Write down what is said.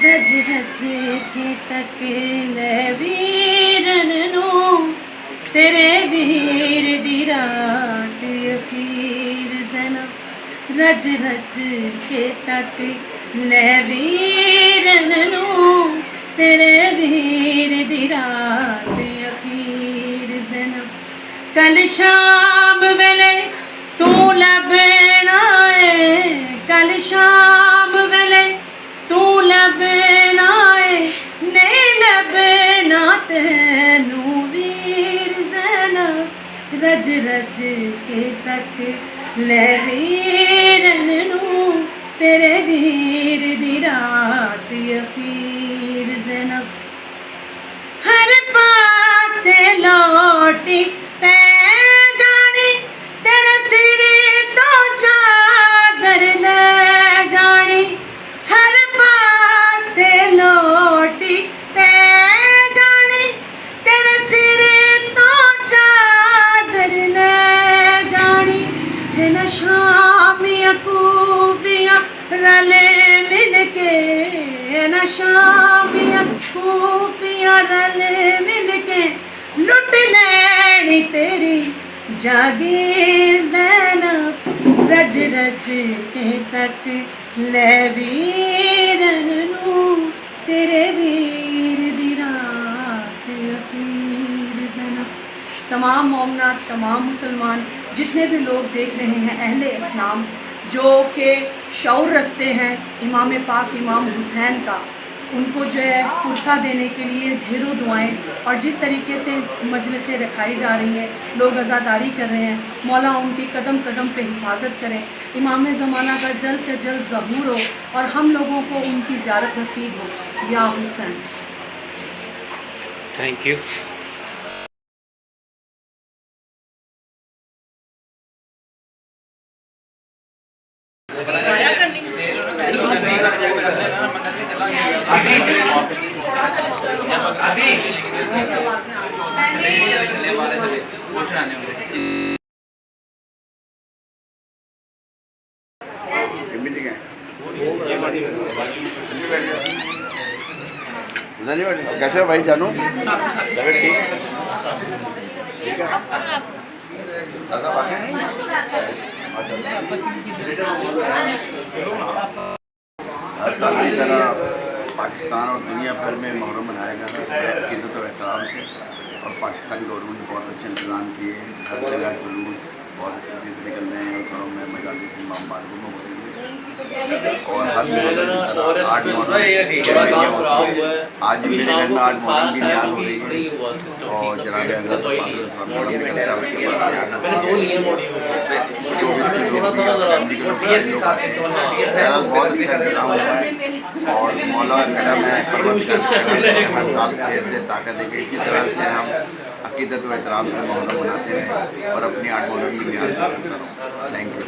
रज रज के तक ले वीरन नू तेरे वीर दी रात अखीर ज़ैनब रज रज के तक ले वीरन नू तेरे वीर दी रात अखीर ज़ैनब कल शाम वेले तू लभना है कल शाम वेले तू लभना है नहीं लभना तेनू वीर ज़ैनब रज रज के तक ले वीरन नू तेरे वीर दी रात अखीर ज़ैनब हर पासे लौटी पै जानी तेरे सिर तो चादर ले जानी हर पासे लौटी पै जानी तेरे सिर तो चादर ले जानी है न शामिया कूफिया रले मिल के है न शामिया कूफिया रले मिल के लुट लेनी तेरी जागीर ज़ैनब रज रज के तक ले वीरन नू तेरे वीर दी रात अखीर ज़ैनब। तमाम मोमनात तमाम मुसलमान जितने भी लोग देख रहे हैं अहले इस्लाम जो के शऊर रखते हैं इमाम पाक इमाम हुसैन का उनको जो है पुरसा देने के लिए ढेरों दुआएं और जिस तरीके से मजलिसें रखाई जा रही हैं लोग अज़ादारी कर रहे हैं मौला उनकी कदम कदम पे हिफाजत करें इमाम ज़माना का जल्द से जल्द ज़हूर हो और हम लोगों को उनकी ज़ियारत नसीब हो या हुसैन। Thank you. कैसे हो भाई जानू तबीयत ठीक है दादा हर साल की तरह पाकिस्तान और दुनिया भर में मुहर्रम मनाया जा रहा है अक़ीदत और एहतराम से और पाकिस्तानी गवर्नमेंट ने बहुत अच्छे इंतज़ाम किए हर जगह जुलूस बहुत अच्छी चीज़ निकल रहे हैं और घरों में मजालिस इमाम बारगों में होती है और हर मुहर्रम 8 मुहर्रम आज मेरे घर में 8 मुहर्रम की न्याज हो रही है और जनाब हज़रत निकलता है उसके बाद बहुत अच्छा इंतजाम हुआ है और मौला करम है हर साल सेहत दे ताकत है कि इसी तरह से हम अक़ीदत व एहतराम से मुहर्रम मनाते रहें और अपनी 8 मुहर्रम की न्याज करता रहूँ। Thank you.